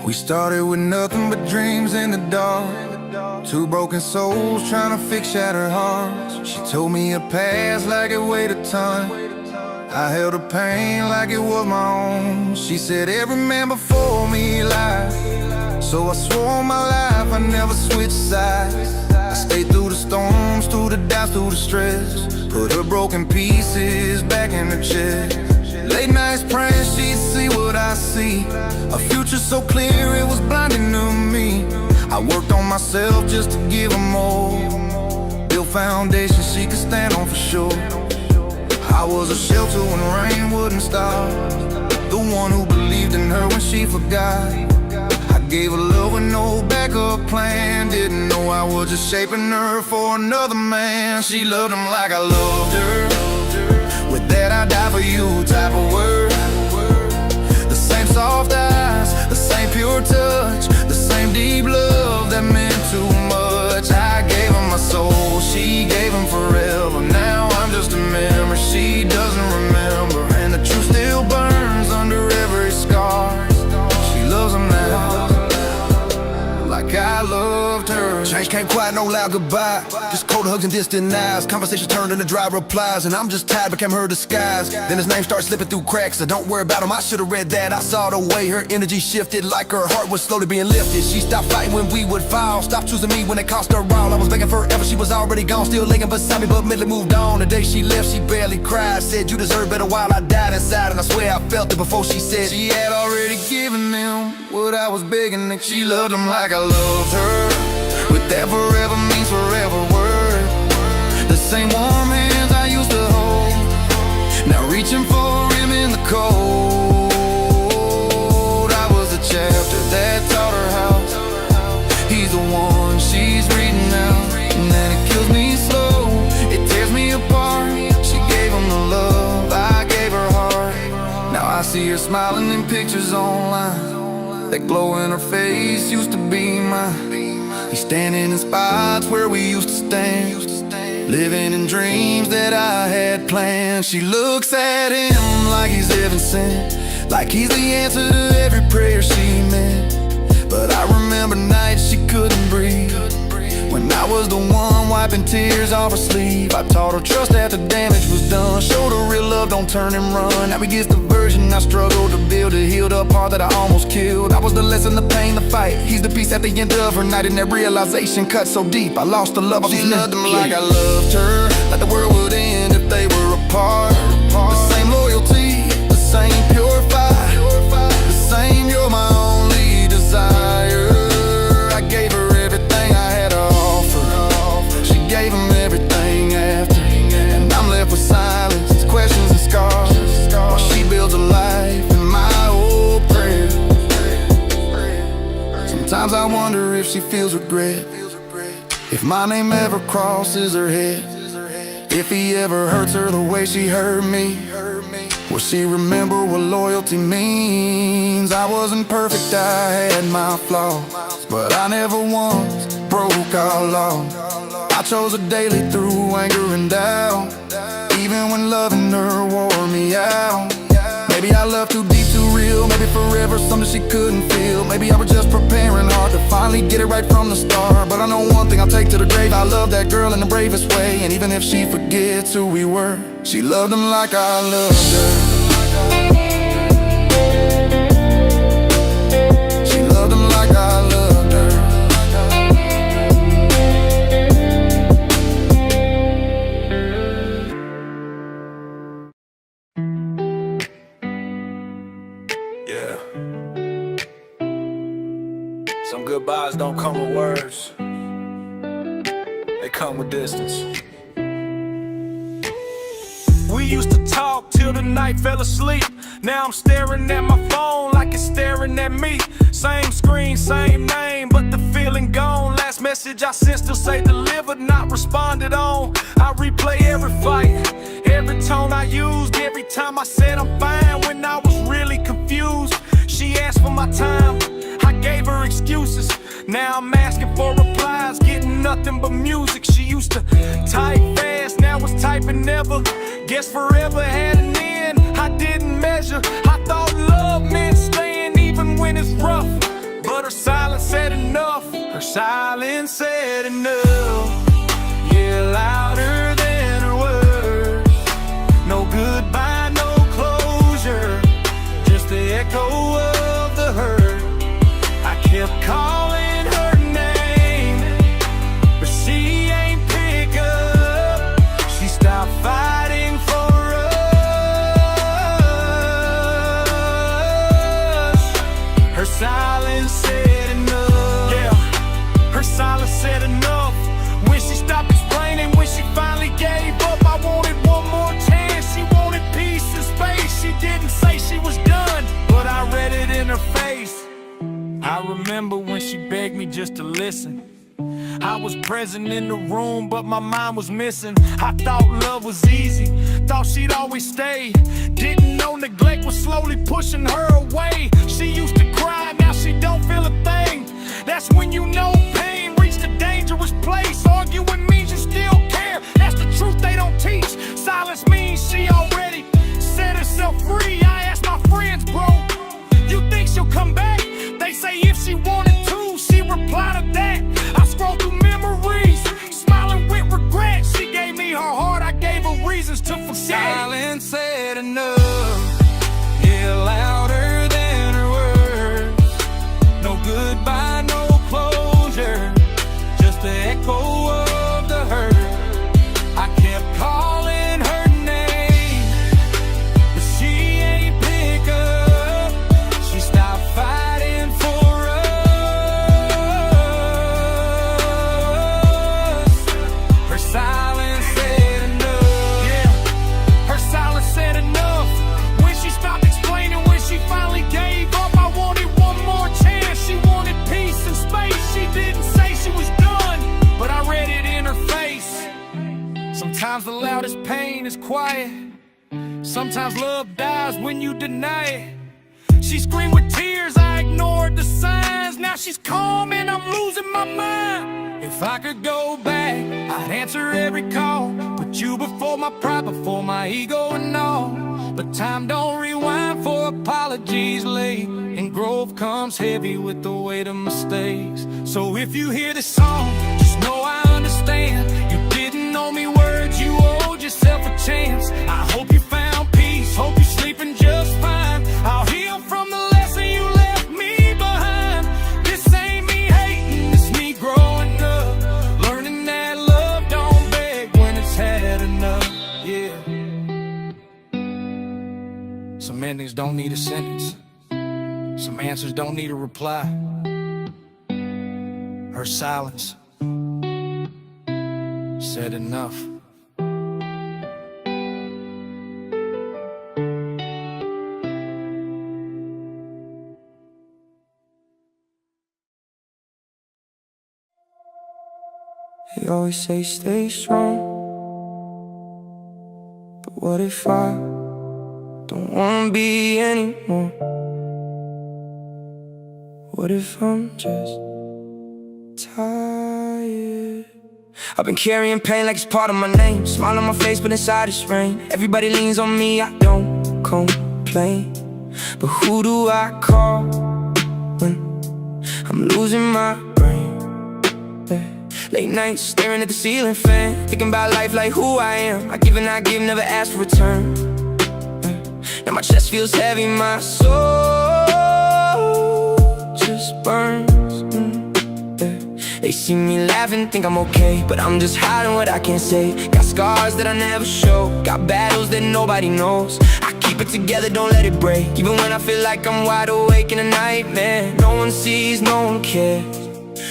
We started with nothing but dreams in the dark. Two broken souls trying to fix shattered hearts. She told me her past like it weighed a ton. I held her pain like it was my own. She said every man before me lied, so I swore on my life I never switched sides. I stayed through the storms, through the doubts, through the stress. Put her broken pieces back in her chest. Late nights praying she'd see what I see. A future so clear it was blinding to me. I worked on myself just to give her more. Built foundation she could stand on for sure. I was a shelter when rain wouldn't stop. The one who believed in her when she forgot. I gave her love with no backup plan. Didn't know I was just shaping her for another man. She loved him like I loved her. With that I die for you type of word. The same soft eyes, the same pure touch, the same deep love that meant too much. I gave her my soul, she gave him forever. Now I'm just a memory she doesn't remember, and the truth still burns under every scar. She loves him now like I loved her. Change came quiet, no loud goodbye. Just cold hugs and distant eyes. Conversation turned into dry replies, and I'm just tired, became her disguise. Then his name started slipping through cracks, so don't worry about him, I should've read that. I saw the way her energy shifted, like her heart was slowly being lifted. She stopped fighting when we would fall, stopped choosing me when it cost her all. I was begging forever, she was already gone, still laying beside me, but mentally moved on. The day she left, she barely cried. Said you deserve better while I died inside, and I swear I felt it before she said she had already given them what I was begging. And she loved him like I loved her. With that forever means forever word. The same warm hands I used to hold, now reaching for him in the cold. I was the chapter that taught her how. He's the one she's reading now. And then it kills me slow, it tears me apart. She gave him the love, I gave her heart. Now I see her smiling in pictures online. That glow in her face used to be mine. He's standing in spots where we used to stand, living in dreams that I had planned. She looks at him like he's heaven sent, like he's the answer to every prayer she meant. But I remember nights she couldn't breathe, when I was the one wiping tears off her sleeve. I taught her trust after damage was done, showed her real love, don't turn and run. Now he gets the version I struggled to build, a healed up heart that I almost killed. I was the lesson, the pain, the fight. He's the peace at the end of her night, and that realization cut so deep. I lost the love of she loved him like I loved her, like the world would end if they were apart. The same loyalty, the same pure fire, the same you're my only desire. I gave her everything I had to offer. She gave him everything after, and I'm left with silence, questions and scars, while she builds a life in my old prayer. Sometimes I wonder if she feels regret, if my name ever crosses her head, if he ever hurts her the way she hurt me. Will she remember what loyalty means? I wasn't perfect, I had my flaws, but I never once broke our law. I chose her daily through anger and doubt, even when loving her wore me out. Maybe I loved too deep, too real, maybe forever, something she couldn't feel. Maybe I was just preparing hard to finally get it right from the start. But I know one thing I'll take to the grave, I love that girl in the bravest way. And even if she forgets who we were, she loved him like I loved her. She loved him like I loved her. Yeah. Some goodbyes don't come with words, they come with distance. We used to talk till the night fell asleep. Now I'm staring at my phone like it's staring at me. Same screen, same name, but the feeling gone. Last message I sent still say delivered, not responded on. I replay every fight, every tone I used, every time I said I'm fine when I was really confused. She asked for my time, I gave her excuses. Now I'm asking for replies, getting nothing but music. She used to type fast, now it's typing never. Guess forever had an end, I didn't measure. I thought love meant staying even when it's rough. silence said enough. Her silence said enough. Yeah, louder than her words. No goodbye, no closure, just the echo of the hurt. I kept calling her name, but she ain't pick up. She stopped fighting for us. Her silence said enough. Yeah, her silence said enough. When she stopped explaining, when she finally gave up, I wanted one more chance. She wanted peace and space. She didn't say she was done, but I read it in her face. I remember when she begged me just to listen. I was present in the room, but my mind was missing. I thought love was easy, thought she'd always stay. Didn't know neglect was slowly pushing her away. She used to cry, now she don't feel a thing. That's when you know pain reached a dangerous place. Arguing means you still care, that's the truth they don't teach. Silence means she already set herself free. I asked my friends, bro, you think she'll come back? They say if she wanted to, she replied to that. I scroll through memories, smiling with regret. She gave me her heart, I gave her reasons to forget. Silence said enough. Yeah, louder than her words. No goodbye, no closure, just the echo of the hurt. I kept calling her name, but she ain't pick up. She stopped fighting for us. Her silence said enough. Yeah, her silence said enough. When she stopped explaining, when she finally gave up, I wanted one more chance. She wanted peace and space. She didn't say she was done, but I read it in her face. Sometimes the loudest pain is quiet. Sometimes love dies when you deny it. She screamed with tears, I ignored the signs. Now she's calm and I'm losing my mind. If I could go back, I'd answer every call. Put you before my pride, before my ego and all. But time don't rewind for apologies late, and growth comes heavy with the weight of mistakes. So if you hear this song, just know I understand. You didn't know me words, you owed yourself a chance. I hope you found peace, hope you're sleeping just fine. I'll heal from the lesson you left me behind. This ain't me hating, it's me growing up, learning that love don't beg when it's had enough. Yeah. Some endings don't need a sentence, some answers don't need a reply. Her silence said enough. They always say stay strong, but what if I don't wanna be anymore? What if I'm just tired? I've been carrying pain like it's part of my name. Smile on my face, but inside it's rain. Everybody leans on me, I don't complain. But who do I call when I'm losing my brain? Late nights staring at the ceiling fan, thinking about life like who I am. I give and I give, never ask for return. Now my chest feels heavy, my soul just burns. They see me laughing, think I'm okay, but I'm just hiding what I can't say. Got scars that I never show, got battles that nobody knows. I keep it together, don't let it break. Even when I feel like I'm wide awake in a nightmare. No one sees, no one cares.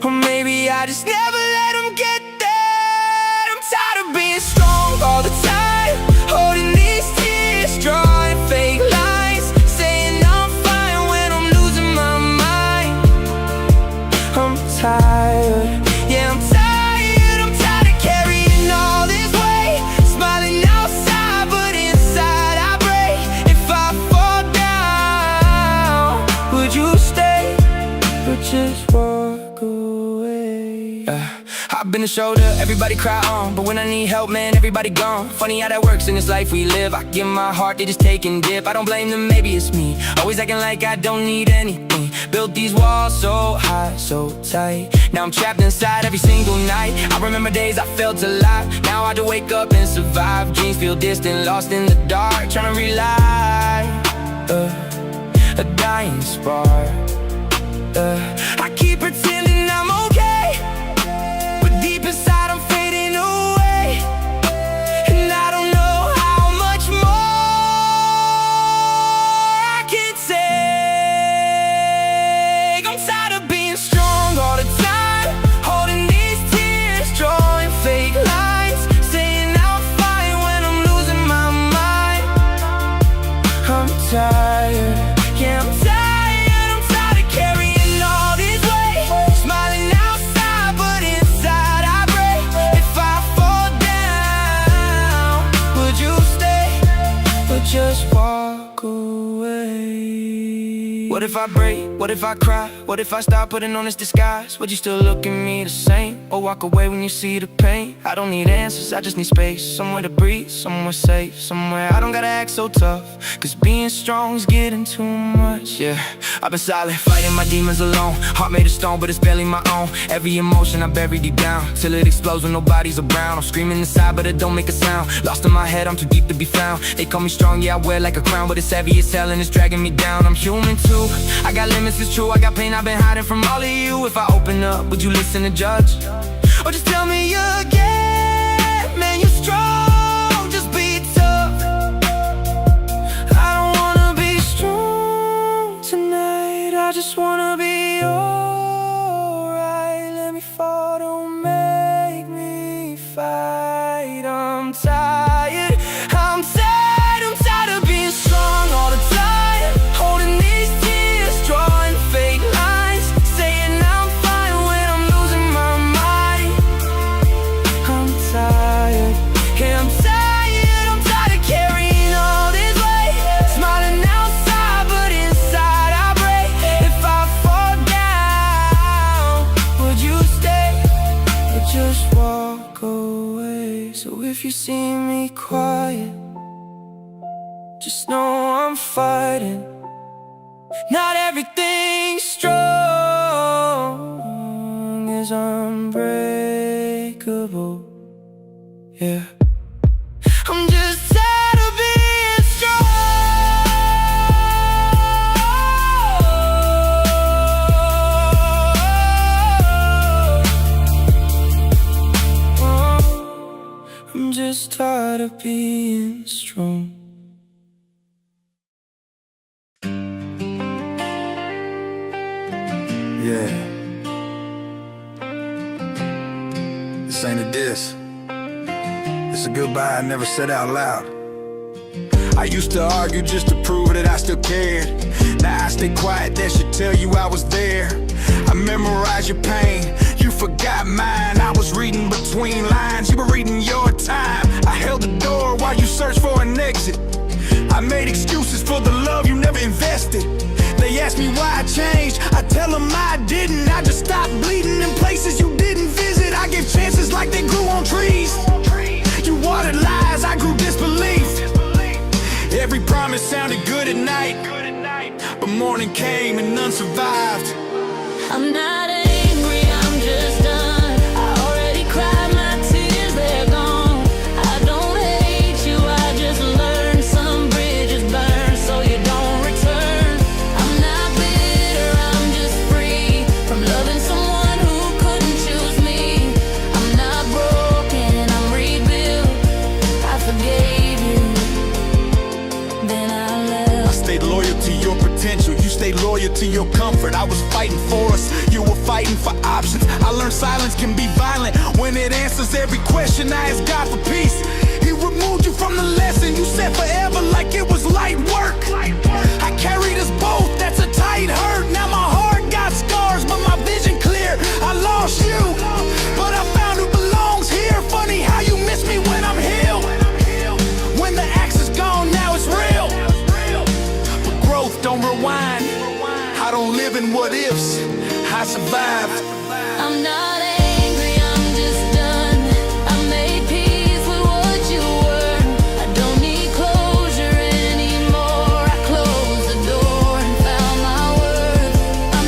Or maybe I just never let them get there. I'm tired of being strong all the time, holding these tears, drawing fake lines, saying I'm fine when I'm losing my mind. I'm tired, yeah, I'm tired. I'm tired of carrying all this weight, smiling outside, but inside I break. If I fall down, would you stay or just walk away? I've been the shoulder, everybody cry on, but when I need help, man, everybody gone. Funny how that works in this life we live. I give my heart, they just take and dip. I don't blame them, maybe it's me, always acting like I don't need anything. Built these walls so high, so tight. Now I'm trapped inside every single night. I remember days I felt alive. Now I had to wake up and survive. Dreams feel distant, lost in the dark, trying to relight a dying spark. I keep pretending I'm okay, but deep inside I'm fading away. And I don't know how much more I can take. I'm tired of being strong all the time, holding these tears, drawing fake lines, saying I'm fine when I'm losing my mind. I'm tired, yeah, I'm tired. Just walk away. What if I break? What if I cry? What if I stop putting on this disguise? Would you still look at me the same? Or walk away when you see the pain? I don't need answers, I just need space. Somewhere to breathe, somewhere safe, somewhere I don't gotta act so tough. Cause being strong is getting too much, yeah. I've been silent, fighting my demons alone. Heart made of stone, but it's barely my own. Every emotion I bury deep down, till it explodes when nobody's around. I'm screaming inside, but it don't make a sound. Lost in my head, I'm too deep to be found. They call me strong, yeah, I wear like a crown, but it's heavy as hell and it's dragging me down. I'm human too, I got limits, it's true. I got pain I've been hiding from all of you. If I open up, would you listen and judge? Or just tell me again, man, you're strong, just be tough. I don't wanna be strong tonight, I just wanna be alright. Let me fall, don't make me fight. I'm tired, I'm tired, I'm tired of being strong all the time, holding these tears, drawing fake lines, saying I'm fine when I'm losing my mind. I'm tired, yeah, I'm tired, I'm tired of carrying all this weight. Smiling outside, but inside I break. If I fall down, would you stay or just walk away? So if you see me quiet, just know I'm fighting. Not everything strong is unbreakable, yeah. I'm just tired of being strong. I'm just tired of being strong. Yeah. This ain't a diss. It's a goodbye I never said out loud. I used to argue just to prove that I still cared. Now I stay quiet, that should tell you I was there. I memorized your pain, you forgot mine. I was reading between lines, you were reading your time. I held the door while you searched for an exit. I made excuses for the love you never invested. They ask me why I changed, I tell them I didn't. I just stopped bleeding in places you didn't visit. I gave chances like they grew on trees. You watered lies, I grew disbelief. Every promise sounded good at night, but morning came and none survived. I'm not angry, I'm just done. I already cried my tears, they're gone. I don't hate you, I just learned some bridges burn, so you don't return. I'm not bitter, I'm just free from loving someone who couldn't choose me. I'm not broken, I'm rebuilt. I forgave you, then I left. I stayed loyal to your potential, you stayed loyal to your comfort. I was fighting for us, you were fighting for options. I learned silence can be violent when it answers every question. I asked God for peace, He removed you from the lesson. You said forever like it was light work. I carried us both, that's a tight hurt. Now my heart got scars, but my vision clear. I lost you, but I found who belongs here. Funny how you miss me when I'm healed. When the axe is gone, now it's real. But growth don't rewind, I don't live in what ifs, I survived. I'm not angry, I'm just done. I made peace with what you were. I don't need closure anymore. I closed the door and found my worth. I'm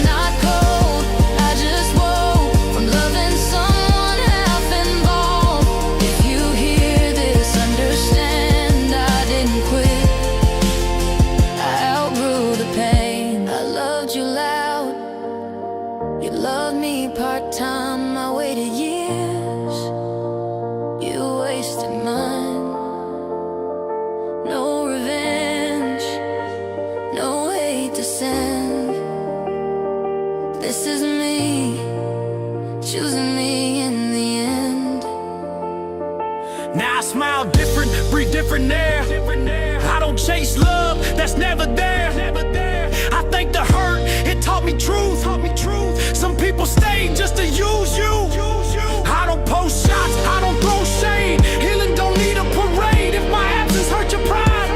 waited years, you wasted mine. No revenge, no hate to send. This is me, choosing me in the end. Now I smile different, breathe different air. I don't chase love, that's never there. I think the hurt, it taught me truth. Some people stay just to use you. I don't post shots, I don't throw shade. Healing don't need a parade. If my absence hurt your pride,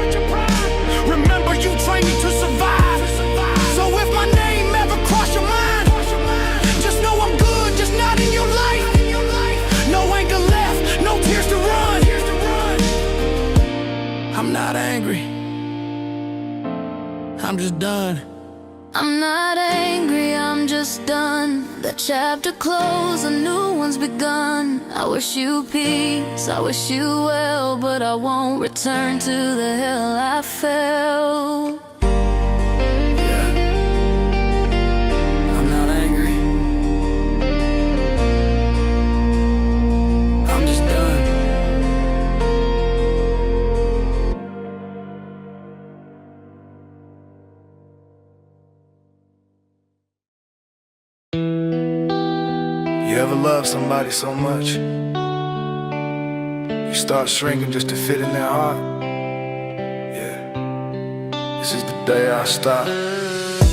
remember you trained me to survive. So if my name ever cross your mind, just know I'm good, just not in your life. No anger left, no tears to run. I'm not angry, I'm just done. I'm not angry, I'm just done. That chapter closed, a new one's begun. I wish you peace, I wish you well, but I won't return to the hell I felt. I'm not angry, I'm just done. You ever love somebody so much you start shrinking just to fit in their heart? Yeah, this is the day I stop.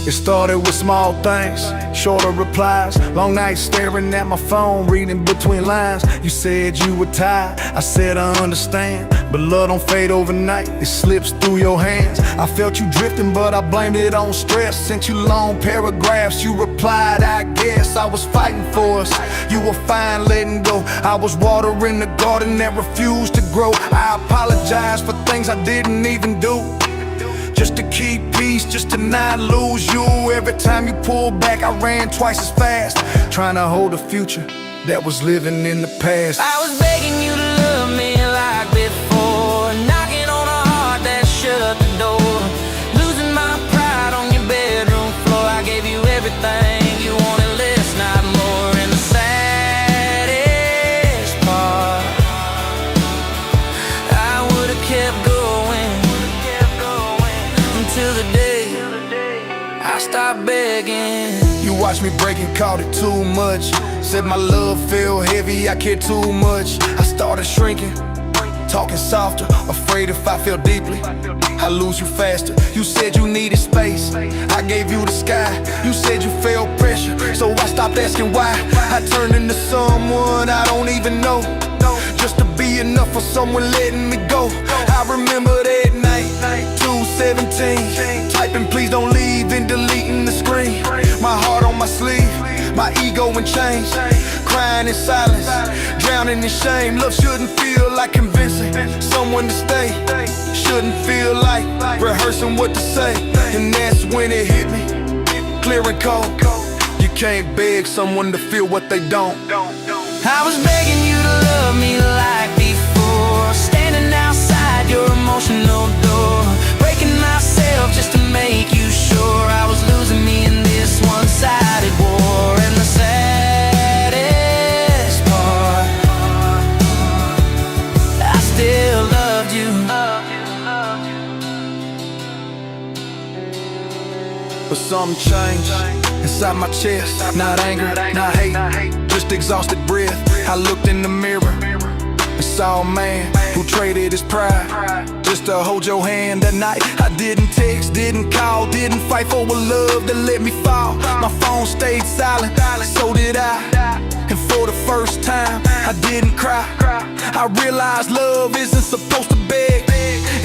It started with small things, shorter replies, long nights staring at my phone, reading between lines. You said you were tired, I said I understand, but love don't fade overnight, it slips through your hands. I felt you drifting, but I blamed it on stress. Sent you long paragraphs, you replied, I guess I was fighting for us. You were fine letting go, I was watering the garden that refused to grow. I apologize for things I didn't even do, just to keep peace, just to not lose you. Every time you pulled back, I ran twice as fast, trying to hold a future that was living in the past. I was begging you to love me like before, knocking on a heart that shut the door, losing my pride on your bedroom floor. I gave you everything, you wanted less, not more. And the saddest part, I would've kept going until the day I stopped begging. You watched me break and called it too much, said my love felt heavy, I cared too much. I started shrinking, talking softer, afraid if I feel deeply I lose you faster. You said you needed space, I gave you the sky. You said you felt pressure, so I stopped asking why. I turned into someone I don't even know, just to be enough for someone letting me go. I remember that night, 2:17, typing please don't leave and deleting the screen. My heart on my sleeve, my ego in chains, crying in silence, drowning in shame. Love shouldn't feel like convincing someone to stay, shouldn't feel like rehearsing what to say. And that's when it hit me, clear and cold. You can't beg someone to feel what they don't. I was begging you to love me like before, standing outside your emotional door, breaking myself just to make you sure I was losing me in this one-sided war. And the saddest part, I still loved you. But something changed inside my chest, not anger, not hate, just exhausted breath. I looked in the mirror and saw a man who traded his pride just to hold your hand that night. I didn't text, didn't call, didn't fight for a love that let me fall. My phone stayed silent, so did I. And for the first time, I didn't cry. I realized love isn't supposed to beg,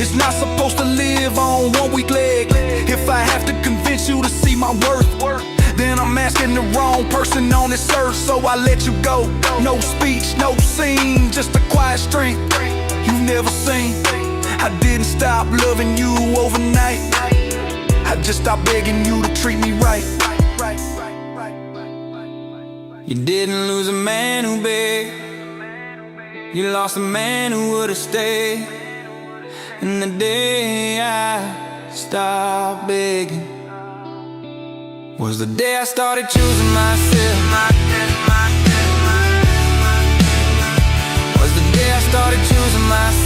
it's not supposed to live on one weak leg. If I have to convince you to see my worth, then I'm asking the wrong person on this earth. So I let you go, no speech, no scene, just a quiet strength you've never seen. I didn't stop loving you overnight, I just stopped begging you to treat me right. You didn't lose a man who begged, you lost a man who would've stayed. And the day I stopped begging was the day I started choosing myself. started choosing myself.